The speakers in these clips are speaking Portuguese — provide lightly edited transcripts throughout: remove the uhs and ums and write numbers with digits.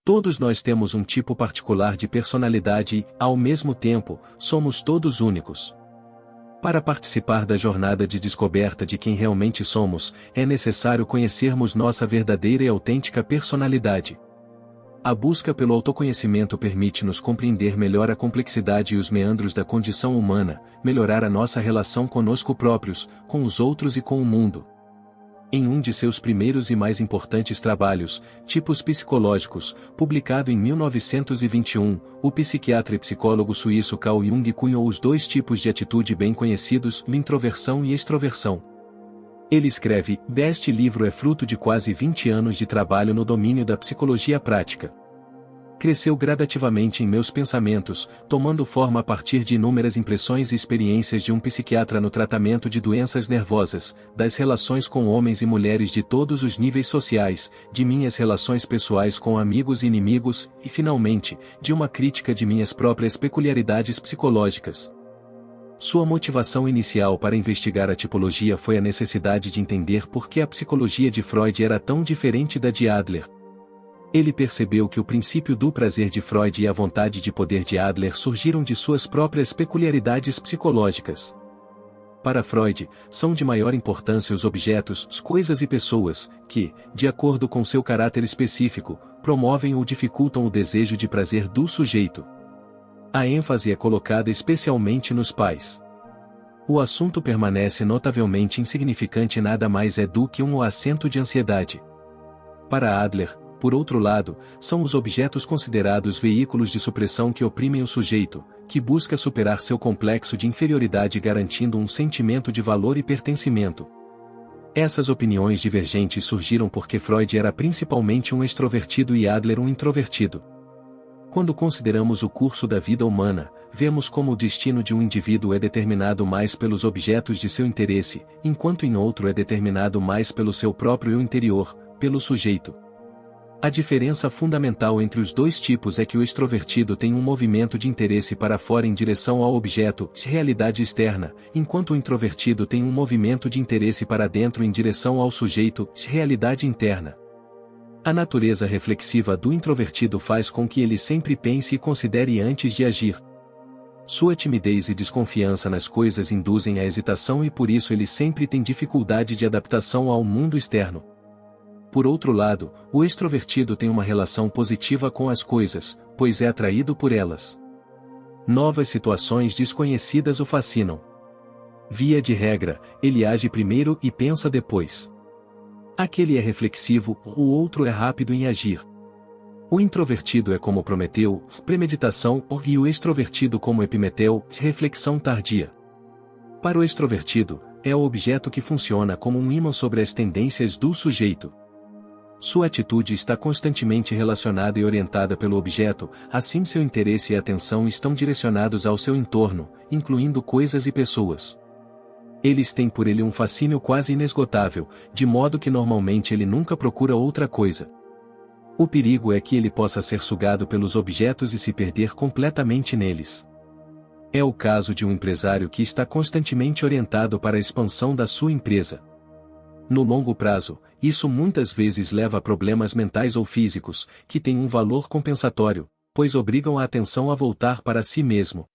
Todos nós temos um tipo particular de personalidade e, ao mesmo tempo, somos todos únicos. Para participar da jornada de descoberta de quem realmente somos, é necessário conhecermos nossa verdadeira e autêntica personalidade. A busca pelo autoconhecimento permite-nos compreender melhor a complexidade e os meandros da condição humana, melhorar a nossa relação conosco próprios, com os outros e com o mundo. Em um de seus primeiros e mais importantes trabalhos, Tipos Psicológicos, publicado em 1921, o psiquiatra e psicólogo suíço Carl Jung cunhou os dois tipos de atitude bem conhecidos, introversão e extroversão. Ele escreve: "Este livro é fruto de quase 20 anos de trabalho no domínio da psicologia prática. Cresceu gradativamente em meus pensamentos, tomando forma a partir de inúmeras impressões e experiências de um psiquiatra no tratamento de doenças nervosas, das relações com homens e mulheres de todos os níveis sociais, de minhas relações pessoais com amigos e inimigos, e finalmente, de uma crítica de minhas próprias peculiaridades psicológicas." Sua motivação inicial para investigar a tipologia foi a necessidade de entender por que a psicologia de Freud era tão diferente da de Adler. Ele percebeu que o princípio do prazer de Freud e a vontade de poder de Adler surgiram de suas próprias peculiaridades psicológicas. Para Freud, são de maior importância os objetos, coisas e pessoas, que, de acordo com seu caráter específico, promovem ou dificultam o desejo de prazer do sujeito. A ênfase é colocada especialmente nos pais. O assunto permanece notavelmente insignificante e nada mais é do que um acento de ansiedade. Para Adler, por outro lado, são os objetos considerados veículos de supressão que oprimem o sujeito, que busca superar seu complexo de inferioridade garantindo um sentimento de valor e pertencimento. Essas opiniões divergentes surgiram porque Freud era principalmente um extrovertido e Adler um introvertido. Quando consideramos o curso da vida humana, vemos como o destino de um indivíduo é determinado mais pelos objetos de seu interesse, enquanto em outro é determinado mais pelo seu próprio eu interior, pelo sujeito. A diferença fundamental entre os dois tipos é que o extrovertido tem um movimento de interesse para fora em direção ao objeto, realidade externa, enquanto o introvertido tem um movimento de interesse para dentro em direção ao sujeito, realidade interna. A natureza reflexiva do introvertido faz com que ele sempre pense e considere antes de agir. Sua timidez e desconfiança nas coisas induzem a hesitação e por isso ele sempre tem dificuldade de adaptação ao mundo externo. Por outro lado, o extrovertido tem uma relação positiva com as coisas, pois é atraído por elas. Novas situações desconhecidas o fascinam. Via de regra, ele age primeiro e pensa depois. Aquele é reflexivo, o outro é rápido em agir. O introvertido é como Prometeu, premeditação, e o extrovertido como Epimeteu, reflexão tardia. Para o extrovertido, é o objeto que funciona como um ímã sobre as tendências do sujeito. Sua atitude está constantemente relacionada e orientada pelo objeto, assim seu interesse e atenção estão direcionados ao seu entorno, incluindo coisas e pessoas. Eles têm por ele um fascínio quase inesgotável, de modo que normalmente ele nunca procura outra coisa. O perigo é que ele possa ser sugado pelos objetos e se perder completamente neles. É o caso de um empresário que está constantemente orientado para a expansão da sua empresa. No longo prazo, isso muitas vezes leva a problemas mentais ou físicos, que têm um valor compensatório, pois obrigam a atenção a voltar para si mesmo.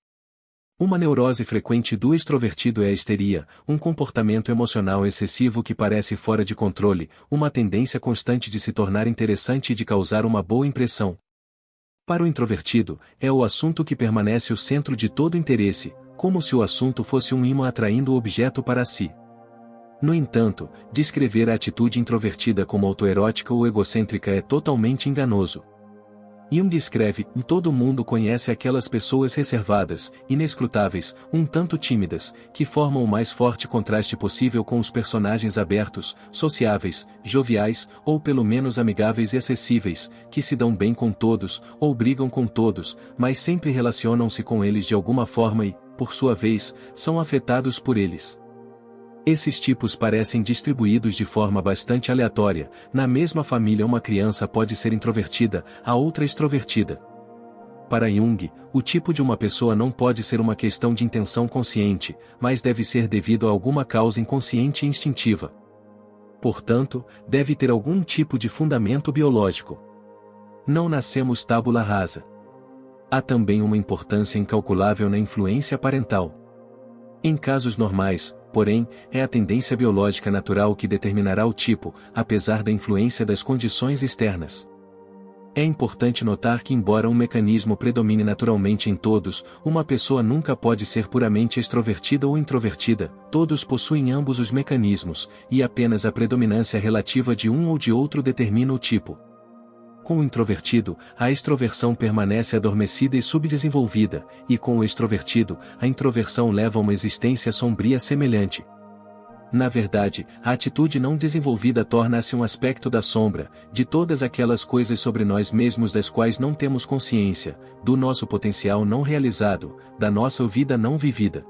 Uma neurose frequente do extrovertido é a histeria, um comportamento emocional excessivo que parece fora de controle, uma tendência constante de se tornar interessante e de causar uma boa impressão. Para o introvertido, é o assunto que permanece o centro de todo interesse, como se o assunto fosse um ímã atraindo o objeto para si. No entanto, descrever a atitude introvertida como autoerótica ou egocêntrica é totalmente enganoso. Jung escreve: todo mundo conhece aquelas pessoas reservadas, inescrutáveis, um tanto tímidas, que formam o mais forte contraste possível com os personagens abertos, sociáveis, joviais, ou pelo menos amigáveis e acessíveis, que se dão bem com todos, ou brigam com todos, mas sempre relacionam-se com eles de alguma forma e, por sua vez, são afetados por eles. Esses tipos parecem distribuídos de forma bastante aleatória. Na mesma família uma criança pode ser introvertida, a outra extrovertida. Para Jung, o tipo de uma pessoa não pode ser uma questão de intenção consciente, mas deve ser devido a alguma causa inconsciente e instintiva. Portanto, deve ter algum tipo de fundamento biológico. Não nascemos tábula rasa. Há também uma importância incalculável na influência parental. Em casos normais, porém, é a tendência biológica natural que determinará o tipo, apesar da influência das condições externas. É importante notar que, embora um mecanismo predomine naturalmente em todos, uma pessoa nunca pode ser puramente extrovertida ou introvertida, todos possuem ambos os mecanismos, e apenas a predominância relativa de um ou de outro determina o tipo. Com o introvertido, a extroversão permanece adormecida e subdesenvolvida, e com o extrovertido, a introversão leva a uma existência sombria semelhante. Na verdade, a atitude não desenvolvida torna-se um aspecto da sombra, de todas aquelas coisas sobre nós mesmos das quais não temos consciência, do nosso potencial não realizado, da nossa vida não vivida.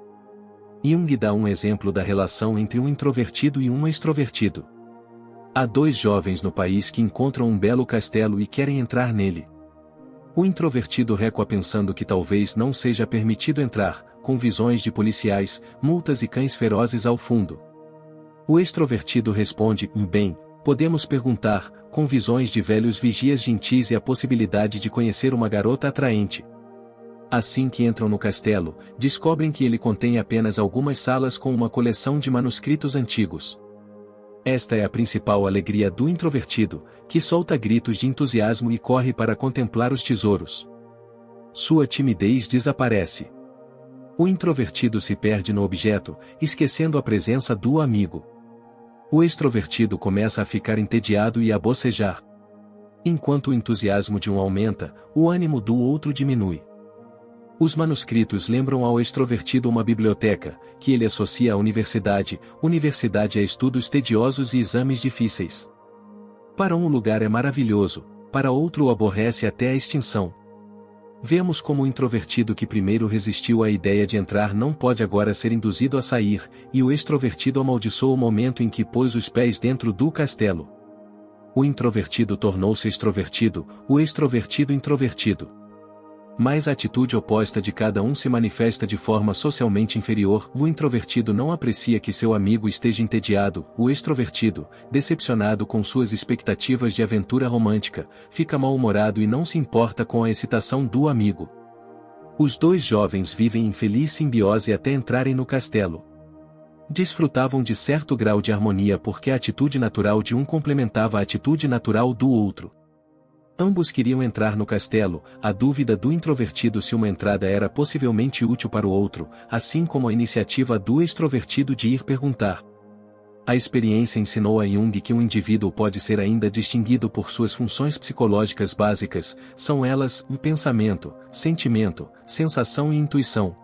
Jung dá um exemplo da relação entre um introvertido e um extrovertido. Há dois jovens no país que encontram um belo castelo e querem entrar nele. O introvertido recua pensando que talvez não seja permitido entrar, com visões de policiais, multas e cães ferozes ao fundo. O extrovertido responde: bem, podemos perguntar, com visões de velhos vigias gentis e a possibilidade de conhecer uma garota atraente. Assim que entram no castelo, descobrem que ele contém apenas algumas salas com uma coleção de manuscritos antigos. Esta é a principal alegria do introvertido, que solta gritos de entusiasmo e corre para contemplar os tesouros. Sua timidez desaparece. O introvertido se perde no objeto, esquecendo a presença do amigo. O extrovertido começa a ficar entediado e a bocejar. Enquanto o entusiasmo de um aumenta, o ânimo do outro diminui. Os manuscritos lembram ao extrovertido uma biblioteca, que ele associa à universidade a estudos tediosos e exames difíceis. Para um lugar é maravilhoso, para outro o aborrece até a extinção. Vemos como o introvertido que primeiro resistiu à ideia de entrar não pode agora ser induzido a sair, e o extrovertido amaldiçoa o momento em que pôs os pés dentro do castelo. O introvertido tornou-se extrovertido, o extrovertido introvertido. Mas a atitude oposta de cada um se manifesta de forma socialmente inferior. O introvertido não aprecia que seu amigo esteja entediado, o extrovertido, decepcionado com suas expectativas de aventura romântica, fica mal-humorado e não se importa com a excitação do amigo. Os dois jovens vivem em feliz simbiose até entrarem no castelo. Desfrutavam de certo grau de harmonia porque a atitude natural de um complementava a atitude natural do outro. Ambos queriam entrar no castelo, a dúvida do introvertido se uma entrada era possivelmente útil para o outro, assim como a iniciativa do extrovertido de ir perguntar. A experiência ensinou a Jung que um indivíduo pode ser ainda distinguido por suas funções psicológicas básicas, são elas o pensamento, sentimento, sensação e intuição.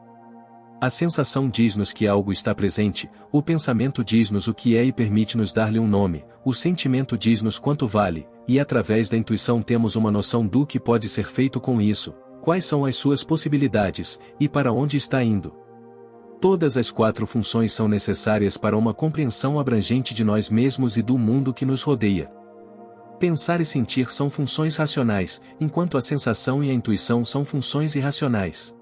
A sensação diz-nos que algo está presente, o pensamento diz-nos o que é e permite-nos dar-lhe um nome, o sentimento diz-nos quanto vale, e através da intuição temos uma noção do que pode ser feito com isso, quais são as suas possibilidades, e para onde está indo. Todas as quatro funções são necessárias para uma compreensão abrangente de nós mesmos e do mundo que nos rodeia. Pensar e sentir são funções racionais, enquanto a sensação e a intuição são funções irracionais.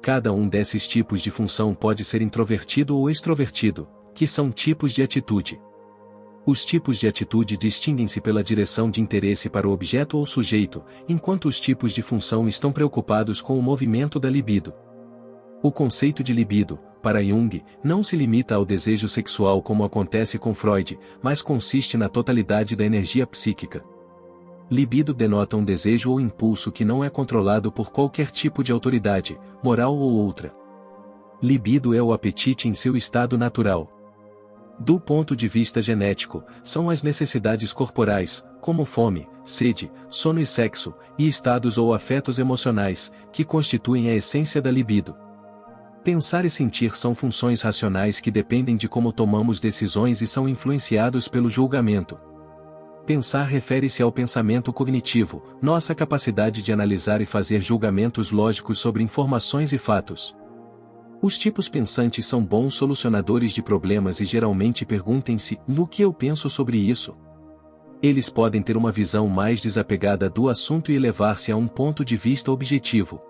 Cada um desses tipos de função pode ser introvertido ou extrovertido, que são tipos de atitude. Os tipos de atitude distinguem-se pela direção de interesse para o objeto ou sujeito, enquanto os tipos de função estão preocupados com o movimento da libido. O conceito de libido, para Jung, não se limita ao desejo sexual como acontece com Freud, mas consiste na totalidade da energia psíquica. Libido denota um desejo ou impulso que não é controlado por qualquer tipo de autoridade, moral ou outra. Libido é o apetite em seu estado natural. Do ponto de vista genético, são as necessidades corporais, como fome, sede, sono e sexo, e estados ou afetos emocionais, que constituem a essência da libido. Pensar e sentir são funções racionais que dependem de como tomamos decisões e são influenciados pelo julgamento. Pensar refere-se ao pensamento cognitivo, nossa capacidade de analisar e fazer julgamentos lógicos sobre informações e fatos. Os tipos pensantes são bons solucionadores de problemas e geralmente perguntem-se: no que eu penso sobre isso? Eles podem ter uma visão mais desapegada do assunto e elevar-se a um ponto de vista objetivo.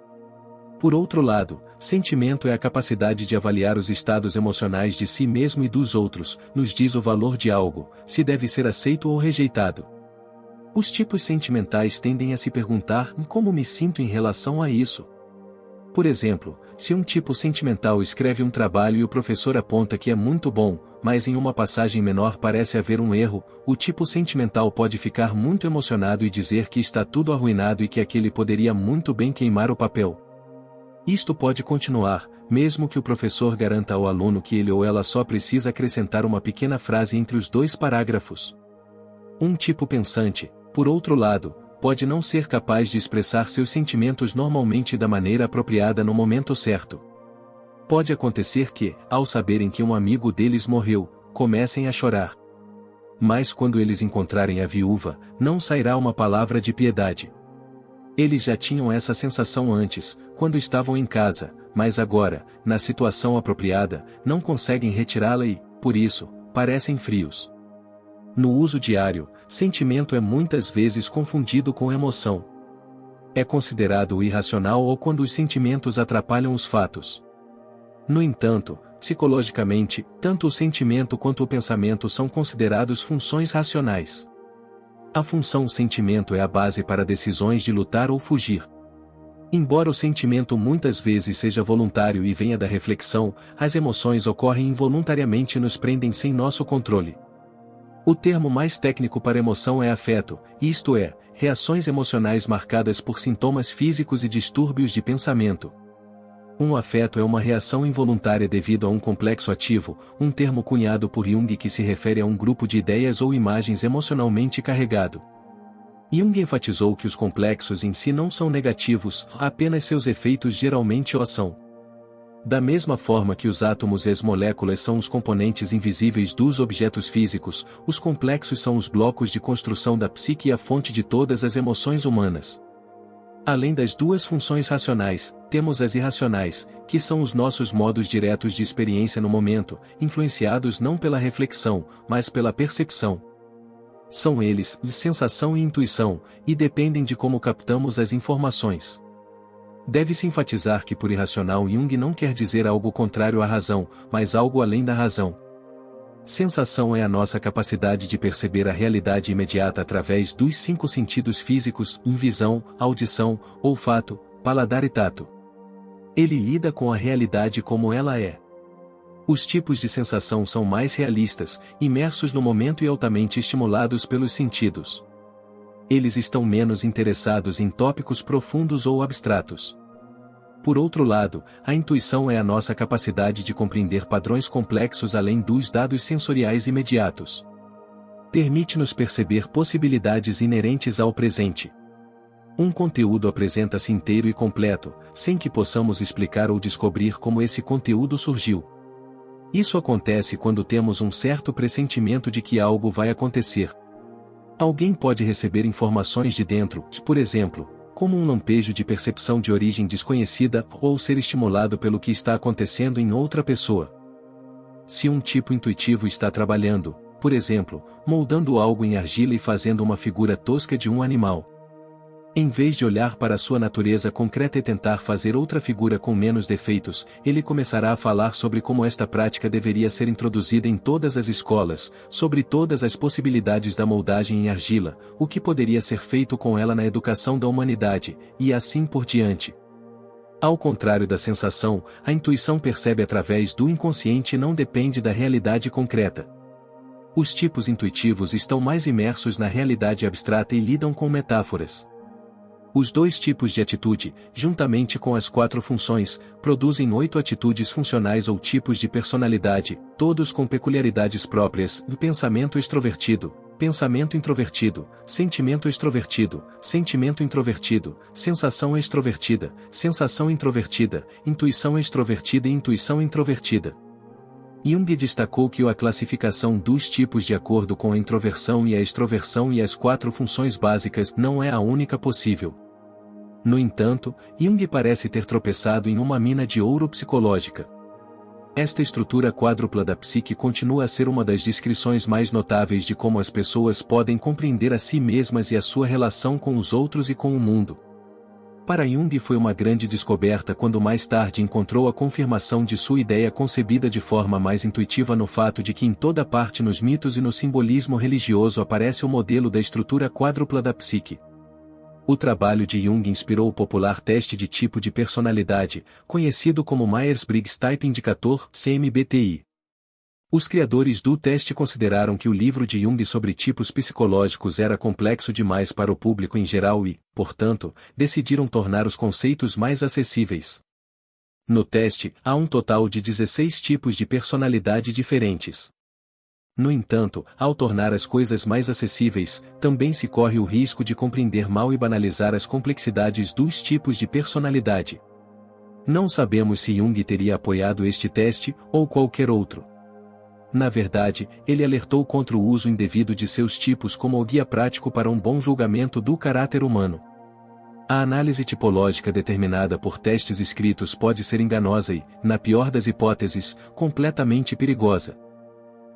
Por outro lado, sentimento é a capacidade de avaliar os estados emocionais de si mesmo e dos outros, nos diz o valor de algo, se deve ser aceito ou rejeitado. Os tipos sentimentais tendem a se perguntar como me sinto em relação a isso. Por exemplo, se um tipo sentimental escreve um trabalho e o professor aponta que é muito bom, mas em uma passagem menor parece haver um erro, o tipo sentimental pode ficar muito emocionado e dizer que está tudo arruinado e que aquele poderia muito bem queimar o papel. Isto pode continuar, mesmo que o professor garanta ao aluno que ele ou ela só precisa acrescentar uma pequena frase entre os dois parágrafos. Um tipo pensante, por outro lado, pode não ser capaz de expressar seus sentimentos normalmente da maneira apropriada no momento certo. Pode acontecer que, ao saberem que um amigo deles morreu, comecem a chorar. Mas quando eles encontrarem a viúva, não sairá uma palavra de piedade. Eles já tinham essa sensação antes, quando estavam em casa, mas agora, na situação apropriada, não conseguem retirá-la e, por isso, parecem frios. No uso diário, sentimento é muitas vezes confundido com emoção. É considerado irracional ou quando os sentimentos atrapalham os fatos. No entanto, psicologicamente, tanto o sentimento quanto o pensamento são considerados funções racionais. A função sentimento é a base para decisões de lutar ou fugir. Embora o sentimento muitas vezes seja voluntário e venha da reflexão, as emoções ocorrem involuntariamente e nos prendem sem nosso controle. O termo mais técnico para emoção é afeto, isto é, reações emocionais marcadas por sintomas físicos e distúrbios de pensamento. Um afeto é uma reação involuntária devido a um complexo ativo, um termo cunhado por Jung que se refere a um grupo de ideias ou imagens emocionalmente carregado. Jung enfatizou que os complexos em si não são negativos, apenas seus efeitos geralmente o são. Da mesma forma que os átomos e as moléculas são os componentes invisíveis dos objetos físicos, os complexos são os blocos de construção da psique e a fonte de todas as emoções humanas. Além das duas funções racionais, temos as irracionais, que são os nossos modos diretos de experiência no momento, influenciados não pela reflexão, mas pela percepção. São eles, de sensação e intuição, e dependem de como captamos as informações. Deve-se enfatizar que por irracional Jung não quer dizer algo contrário à razão, mas algo além da razão. Sensação é a nossa capacidade de perceber a realidade imediata através dos 5 sentidos físicos, visão, audição, olfato, paladar e tato. Ele lida com a realidade como ela é. Os tipos de sensação são mais realistas, imersos no momento e altamente estimulados pelos sentidos. Eles estão menos interessados em tópicos profundos ou abstratos. Por outro lado, a intuição é a nossa capacidade de compreender padrões complexos além dos dados sensoriais imediatos. Permite-nos perceber possibilidades inerentes ao presente. Um conteúdo apresenta-se inteiro e completo, sem que possamos explicar ou descobrir como esse conteúdo surgiu. Isso acontece quando temos um certo pressentimento de que algo vai acontecer. Alguém pode receber informações de dentro, por exemplo, como um lampejo de percepção de origem desconhecida, ou ser estimulado pelo que está acontecendo em outra pessoa. Se um tipo intuitivo está trabalhando, por exemplo, moldando algo em argila e fazendo uma figura tosca de um animal, em vez de olhar para a sua natureza concreta e tentar fazer outra figura com menos defeitos, ele começará a falar sobre como esta prática deveria ser introduzida em todas as escolas, sobre todas as possibilidades da moldagem em argila, o que poderia ser feito com ela na educação da humanidade, e assim por diante. Ao contrário da sensação, a intuição percebe através do inconsciente e não depende da realidade concreta. Os tipos intuitivos estão mais imersos na realidade abstrata e lidam com metáforas. Os 2 tipos de atitude, juntamente com as 4 funções, produzem 8 atitudes funcionais ou tipos de personalidade, todos com peculiaridades próprias: pensamento extrovertido, pensamento introvertido, sentimento extrovertido, sentimento introvertido, sensação extrovertida, sensação introvertida, intuição extrovertida e intuição introvertida. Jung destacou que a classificação dos tipos de acordo com a introversão e a extroversão e as 4 funções básicas não é a única possível. No entanto, Jung parece ter tropeçado em uma mina de ouro psicológica. Esta estrutura quádrupla da psique continua a ser uma das descrições mais notáveis de como as pessoas podem compreender a si mesmas e a sua relação com os outros e com o mundo. Para Jung foi uma grande descoberta quando mais tarde encontrou a confirmação de sua ideia concebida de forma mais intuitiva no fato de que em toda parte nos mitos e no simbolismo religioso aparece o modelo da estrutura quádrupla da psique. O trabalho de Jung inspirou o popular teste de tipo de personalidade, conhecido como Myers-Briggs Type Indicator, CMBTI. Os criadores do teste consideraram que o livro de Jung sobre tipos psicológicos era complexo demais para o público em geral e, portanto, decidiram tornar os conceitos mais acessíveis. No teste, há um total de 16 tipos de personalidade diferentes. No entanto, ao tornar as coisas mais acessíveis, também se corre o risco de compreender mal e banalizar as complexidades dos tipos de personalidade. Não sabemos se Jung teria apoiado este teste, ou qualquer outro. Na verdade, ele alertou contra o uso indevido de seus tipos como o guia prático para um bom julgamento do caráter humano. A análise tipológica determinada por testes escritos pode ser enganosa e, na pior das hipóteses, completamente perigosa.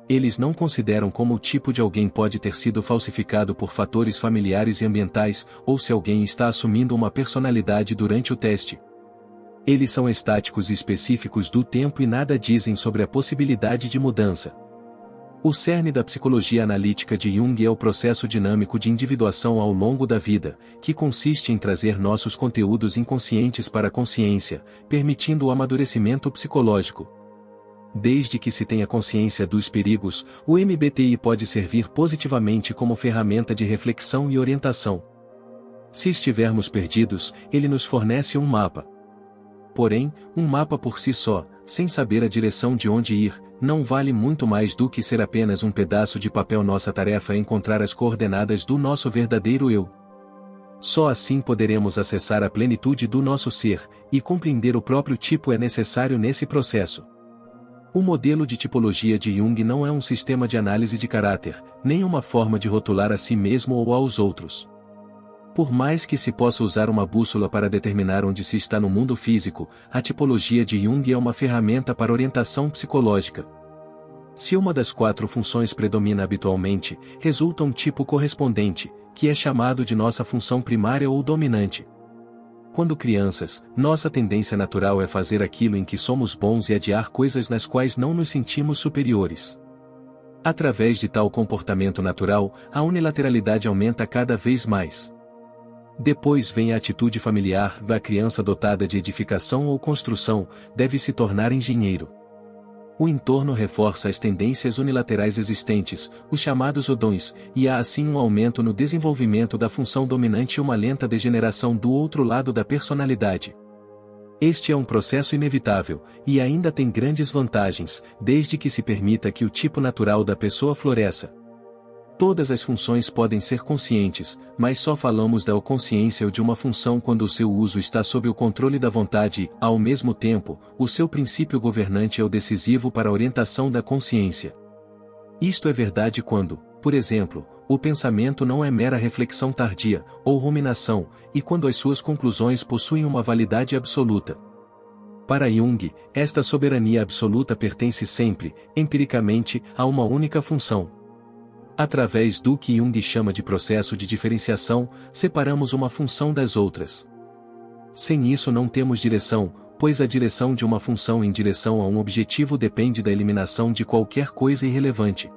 Eles não consideram como o tipo de alguém pode ter sido falsificado por fatores familiares e ambientais, ou se alguém está assumindo uma personalidade durante o teste. Eles são estáticos e específicos do tempo e nada dizem sobre a possibilidade de mudança. O cerne da psicologia analítica de Jung é o processo dinâmico de individuação ao longo da vida, que consiste em trazer nossos conteúdos inconscientes para a consciência, permitindo o amadurecimento psicológico. Desde que se tenha consciência dos perigos, o MBTI pode servir positivamente como ferramenta de reflexão e orientação. Se estivermos perdidos, ele nos fornece um mapa. Porém, um mapa por si só, sem saber a direção de onde ir, não vale muito mais do que ser apenas um pedaço de papel. Nossa tarefa é encontrar as coordenadas do nosso verdadeiro eu. Só assim poderemos acessar a plenitude do nosso ser, e compreender o próprio tipo é necessário nesse processo. O modelo de tipologia de Jung não é um sistema de análise de caráter, nem uma forma de rotular a si mesmo ou aos outros. Por mais que se possa usar uma bússola para determinar onde se está no mundo físico, a tipologia de Jung é uma ferramenta para orientação psicológica. Se uma das 4 funções predomina habitualmente, resulta um tipo correspondente, que é chamado de nossa função primária ou dominante. Quando crianças, nossa tendência natural é fazer aquilo em que somos bons e adiar coisas nas quais não nos sentimos superiores. Através de tal comportamento natural, a unilateralidade aumenta cada vez mais. Depois vem a atitude familiar. A criança dotada de edificação ou construção, deve se tornar engenheiro. O entorno reforça as tendências unilaterais existentes, os chamados odons, e há assim um aumento no desenvolvimento da função dominante e uma lenta degeneração do outro lado da personalidade. Este é um processo inevitável, e ainda tem grandes vantagens, desde que se permita que o tipo natural da pessoa floresça. Todas as funções podem ser conscientes, mas só falamos da consciência ou de uma função quando o seu uso está sob o controle da vontade e, ao mesmo tempo, o seu princípio governante é o decisivo para a orientação da consciência. Isto é verdade quando, por exemplo, o pensamento não é mera reflexão tardia, ou ruminação, e quando as suas conclusões possuem uma validade absoluta. Para Jung, esta soberania absoluta pertence sempre, empiricamente, a uma única função. Através do que Jung chama de processo de diferenciação, separamos uma função das outras. Sem isso não temos direção, pois a direção de uma função em direção a um objetivo depende da eliminação de qualquer coisa irrelevante.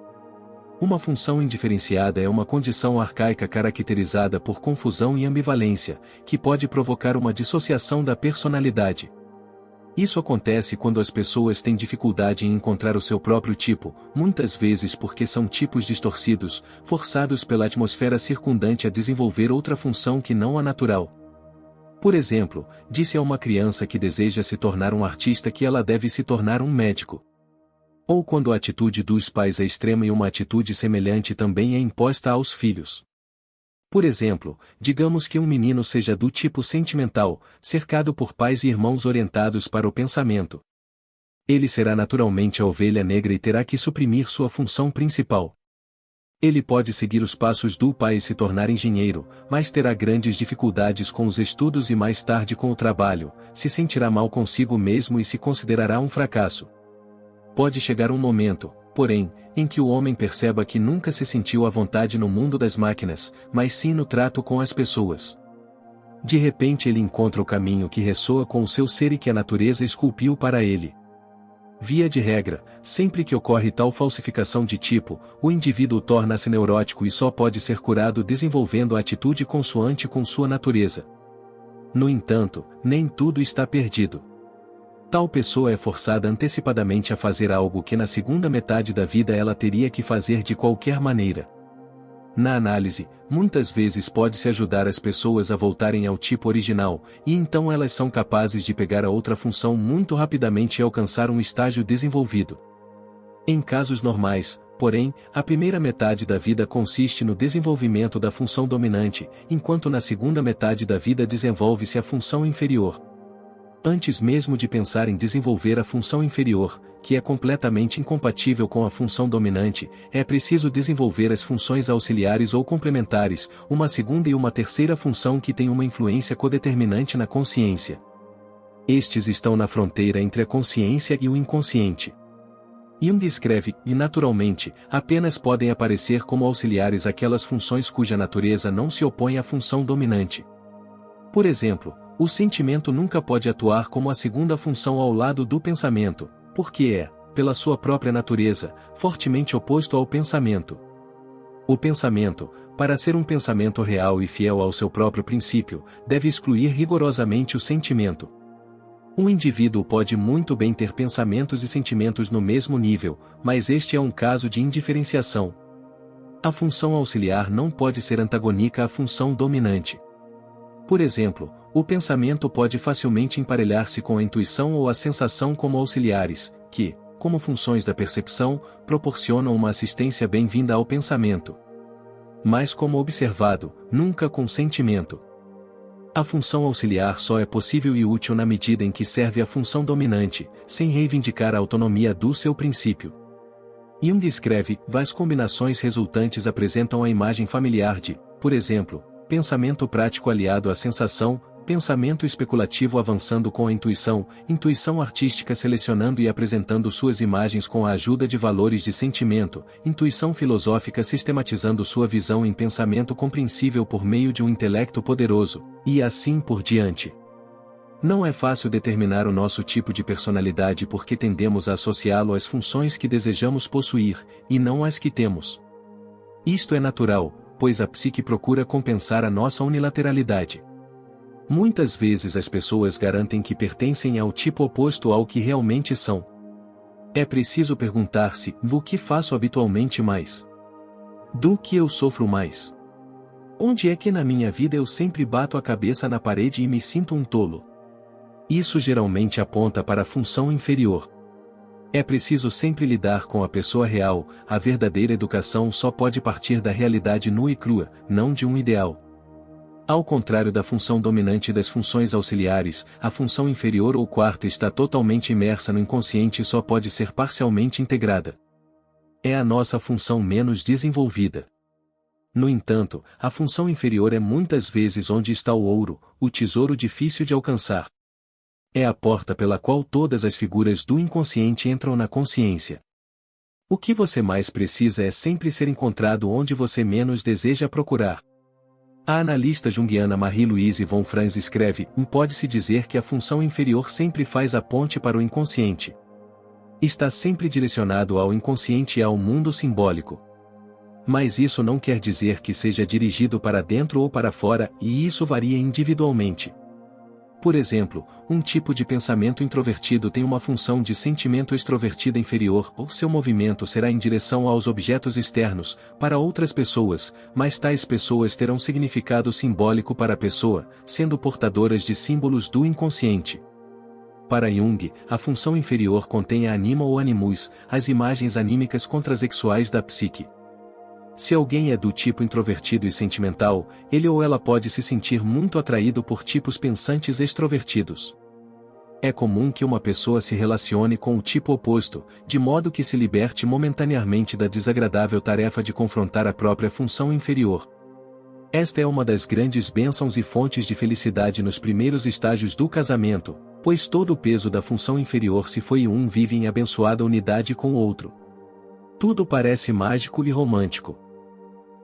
Uma função indiferenciada é uma condição arcaica caracterizada por confusão e ambivalência, que pode provocar uma dissociação da personalidade. Isso acontece quando as pessoas têm dificuldade em encontrar o seu próprio tipo, muitas vezes porque são tipos distorcidos, forçados pela atmosfera circundante a desenvolver outra função que não a natural. Por exemplo, disse a uma criança que deseja se tornar um artista que ela deve se tornar um médico. Ou quando a atitude dos pais é extrema e uma atitude semelhante também é imposta aos filhos. Por exemplo, digamos que um menino seja do tipo sentimental, cercado por pais e irmãos orientados para o pensamento. Ele será naturalmente a ovelha negra e terá que suprimir sua função principal. Ele pode seguir os passos do pai e se tornar engenheiro, mas terá grandes dificuldades com os estudos e mais tarde com o trabalho, se sentirá mal consigo mesmo e se considerará um fracasso. Pode chegar um momento, porém, em que o homem perceba que nunca se sentiu à vontade no mundo das máquinas, mas sim no trato com as pessoas. De repente ele encontra o caminho que ressoa com o seu ser e que a natureza esculpiu para ele. Via de regra, sempre que ocorre tal falsificação de tipo, o indivíduo torna-se neurótico e só pode ser curado desenvolvendo a atitude consoante com sua natureza. No entanto, nem tudo está perdido. Tal pessoa é forçada antecipadamente a fazer algo que na segunda metade da vida ela teria que fazer de qualquer maneira. Na análise, muitas vezes pode-se ajudar as pessoas a voltarem ao tipo original, e então elas são capazes de pegar a outra função muito rapidamente e alcançar um estágio desenvolvido. Em casos normais, porém, a primeira metade da vida consiste no desenvolvimento da função dominante, enquanto na segunda metade da vida desenvolve-se a função inferior. Antes mesmo de pensar em desenvolver a função inferior, que é completamente incompatível com a função dominante, é preciso desenvolver as funções auxiliares ou complementares, uma segunda e uma terceira função que tem uma influência codeterminante na consciência. Estes estão na fronteira entre a consciência e o inconsciente. Jung escreve, e naturalmente, apenas podem aparecer como auxiliares aquelas funções cuja natureza não se opõe à função dominante. Por exemplo, o sentimento nunca pode atuar como a segunda função ao lado do pensamento, porque é, pela sua própria natureza, fortemente oposto ao pensamento. O pensamento, para ser um pensamento real e fiel ao seu próprio princípio, deve excluir rigorosamente o sentimento. Um indivíduo pode muito bem ter pensamentos e sentimentos no mesmo nível, mas este é um caso de indiferenciação. A função auxiliar não pode ser antagônica à função dominante. Por exemplo, o pensamento pode facilmente emparelhar-se com a intuição ou a sensação como auxiliares, que, como funções da percepção, proporcionam uma assistência bem-vinda ao pensamento. Mas como observado, nunca com sentimento. A função auxiliar só é possível e útil na medida em que serve à função dominante, sem reivindicar a autonomia do seu princípio. Jung escreve, as combinações resultantes apresentam a imagem familiar de, por exemplo, pensamento prático aliado à sensação, pensamento especulativo avançando com a intuição, intuição artística selecionando e apresentando suas imagens com a ajuda de valores de sentimento, intuição filosófica sistematizando sua visão em pensamento compreensível por meio de um intelecto poderoso, e assim por diante. Não é fácil determinar o nosso tipo de personalidade porque tendemos a associá-lo às funções que desejamos possuir, e não às que temos. Isto é natural, pois a psique procura compensar a nossa unilateralidade. Muitas vezes as pessoas garantem que pertencem ao tipo oposto ao que realmente são. É preciso perguntar-se, do que faço habitualmente mais? Do que eu sofro mais? Onde é que na minha vida eu sempre bato a cabeça na parede e me sinto um tolo? Isso geralmente aponta para a função inferior. É preciso sempre lidar com a pessoa real, a verdadeira educação só pode partir da realidade nua e crua, não de um ideal. Ao contrário da função dominante das funções auxiliares, a função inferior ou quarta está totalmente imersa no inconsciente e só pode ser parcialmente integrada. É a nossa função menos desenvolvida. No entanto, a função inferior é muitas vezes onde está o ouro, o tesouro difícil de alcançar. É a porta pela qual todas as figuras do inconsciente entram na consciência. O que você mais precisa é sempre ser encontrado onde você menos deseja procurar. A analista junguiana Marie-Louise von Franz escreve, pode-se dizer que a função inferior sempre faz a ponte para o inconsciente. Está sempre direcionado ao inconsciente e ao mundo simbólico. Mas isso não quer dizer que seja dirigido para dentro ou para fora, e isso varia individualmente. Por exemplo, um tipo de pensamento introvertido tem uma função de sentimento extrovertida inferior, ou seu movimento será em direção aos objetos externos, para outras pessoas, mas tais pessoas terão significado simbólico para a pessoa, sendo portadoras de símbolos do inconsciente. Para Jung, a função inferior contém a anima ou animus, as imagens anímicas contrasexuais da psique. Se alguém é do tipo introvertido e sentimental, ele ou ela pode se sentir muito atraído por tipos pensantes extrovertidos. É comum que uma pessoa se relacione com o tipo oposto, de modo que se liberte momentaneamente da desagradável tarefa de confrontar a própria função inferior. Esta é uma das grandes bênçãos e fontes de felicidade nos primeiros estágios do casamento, pois todo o peso da função inferior se foi e um vive em abençoada unidade com o outro. Tudo parece mágico e romântico.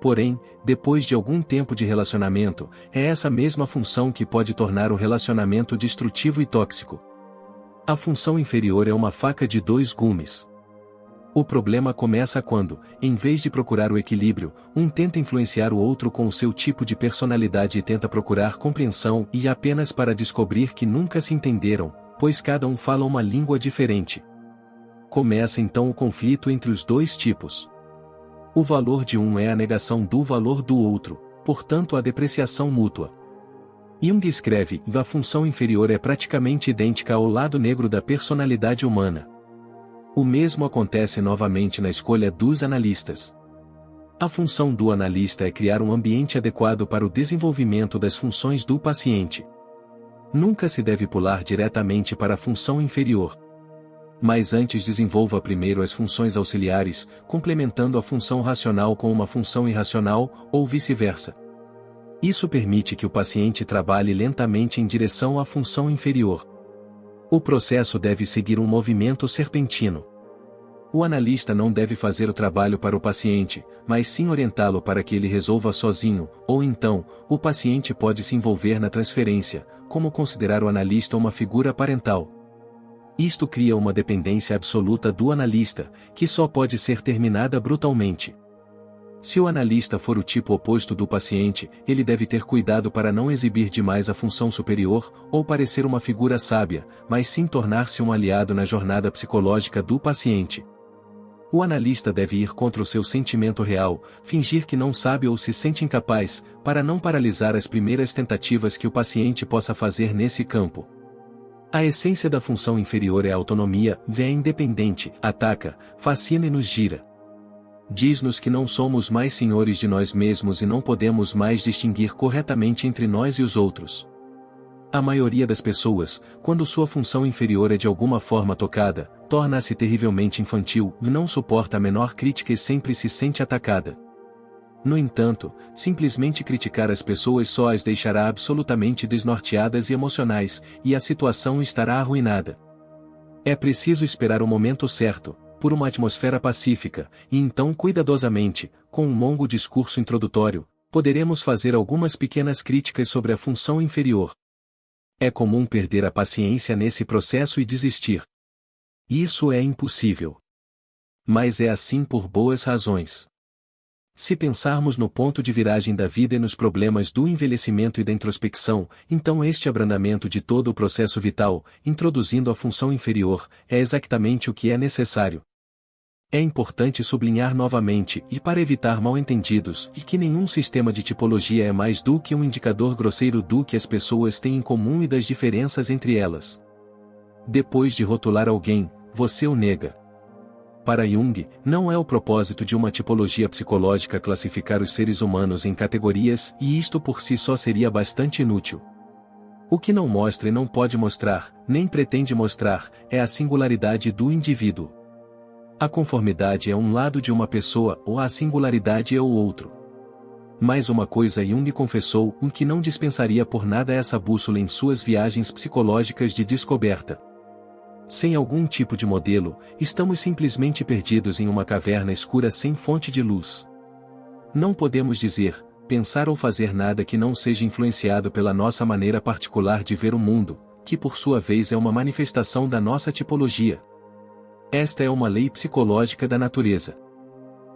Porém, depois de algum tempo de relacionamento, é essa mesma função que pode tornar o relacionamento destrutivo e tóxico. A função inferior é uma faca de dois gumes. O problema começa quando, em vez de procurar o equilíbrio, um tenta influenciar o outro com o seu tipo de personalidade e tenta procurar compreensão e apenas para descobrir que nunca se entenderam, pois cada um fala uma língua diferente. Começa então o conflito entre os dois tipos. O valor de um é a negação do valor do outro, portanto a depreciação mútua. Jung escreve: a função inferior é praticamente idêntica ao lado negro da personalidade humana. O mesmo acontece novamente na escolha dos analistas. A função do analista é criar um ambiente adequado para o desenvolvimento das funções do paciente. Nunca se deve pular diretamente para a função inferior. Mas antes desenvolva primeiro as funções auxiliares, complementando a função racional com uma função irracional, ou vice-versa. Isso permite que o paciente trabalhe lentamente em direção à função inferior. O processo deve seguir um movimento serpentino. O analista não deve fazer o trabalho para o paciente, mas sim orientá-lo para que ele resolva sozinho, ou então, o paciente pode se envolver na transferência, como considerar o analista uma figura parental. Isto cria uma dependência absoluta do analista, que só pode ser terminada brutalmente. Se o analista for o tipo oposto do paciente, ele deve ter cuidado para não exibir demais a função superior, ou parecer uma figura sábia, mas sim tornar-se um aliado na jornada psicológica do paciente. O analista deve ir contra o seu sentimento real, fingir que não sabe ou se sente incapaz, para não paralisar as primeiras tentativas que o paciente possa fazer nesse campo. A essência da função inferior é a autonomia, é independente, ataca, fascina e nos gira. Diz-nos que não somos mais senhores de nós mesmos e não podemos mais distinguir corretamente entre nós e os outros. A maioria das pessoas, quando sua função inferior é de alguma forma tocada, torna-se terrivelmente infantil, não suporta a menor crítica e sempre se sente atacada. No entanto, simplesmente criticar as pessoas só as deixará absolutamente desnorteadas e emocionais, e a situação estará arruinada. É preciso esperar o momento certo, por uma atmosfera pacífica, e então cuidadosamente, com um longo discurso introdutório, poderemos fazer algumas pequenas críticas sobre a função inferior. É comum perder a paciência nesse processo e desistir. Isso é impossível. Mas é assim por boas razões. Se pensarmos no ponto de viragem da vida e nos problemas do envelhecimento e da introspecção, então este abrandamento de todo o processo vital, introduzindo a função inferior, é exatamente o que é necessário. É importante sublinhar novamente, e para evitar mal-entendidos, e que nenhum sistema de tipologia é mais do que um indicador grosseiro do que as pessoas têm em comum e das diferenças entre elas. Depois de rotular alguém, você o nega. Para Jung, não é o propósito de uma tipologia psicológica classificar os seres humanos em categorias, e isto por si só seria bastante inútil. O que não mostra e não pode mostrar, nem pretende mostrar, é a singularidade do indivíduo. A conformidade é um lado de uma pessoa, ou a singularidade é o outro. Mais uma coisa Jung confessou, que não dispensaria por nada essa bússola em suas viagens psicológicas de descoberta. Sem algum tipo de modelo, estamos simplesmente perdidos em uma caverna escura sem fonte de luz. Não podemos dizer, pensar ou fazer nada que não seja influenciado pela nossa maneira particular de ver o mundo, que por sua vez é uma manifestação da nossa tipologia. Esta é uma lei psicológica da natureza.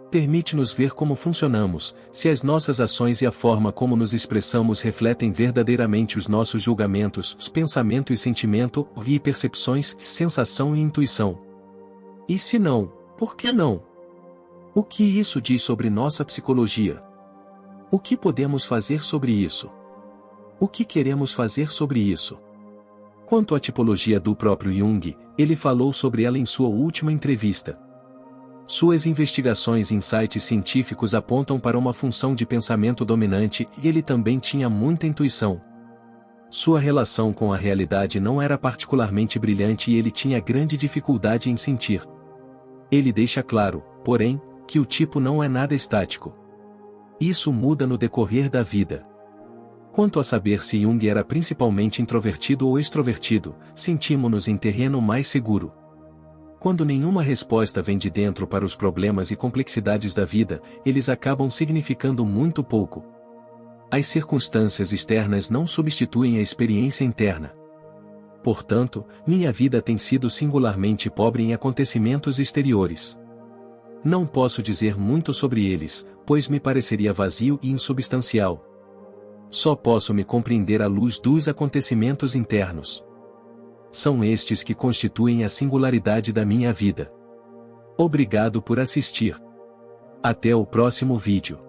Permite-nos ver como funcionamos, se as nossas ações e a forma como nos expressamos refletem verdadeiramente os nossos julgamentos, os pensamento e sentimento, e percepções, sensação e intuição. E se não, por que não? O que isso diz sobre nossa psicologia? O que podemos fazer sobre isso? O que queremos fazer sobre isso? Quanto à tipologia do próprio Jung, ele falou sobre ela em sua última entrevista. Suas investigações e insights científicos apontam para uma função de pensamento dominante e ele também tinha muita intuição. Sua relação com a realidade não era particularmente brilhante e ele tinha grande dificuldade em sentir. Ele deixa claro, porém, que o tipo não é nada estático. Isso muda no decorrer da vida. Quanto a saber se Jung era principalmente introvertido ou extrovertido, sentimos-nos em terreno mais seguro. Quando nenhuma resposta vem de dentro para os problemas e complexidades da vida, eles acabam significando muito pouco. As circunstâncias externas não substituem a experiência interna. Portanto, minha vida tem sido singularmente pobre em acontecimentos exteriores. Não posso dizer muito sobre eles, pois me pareceria vazio e insubstancial. Só posso me compreender à luz dos acontecimentos internos. São estes que constituem a singularidade da minha vida. Obrigado por assistir. Até o próximo vídeo.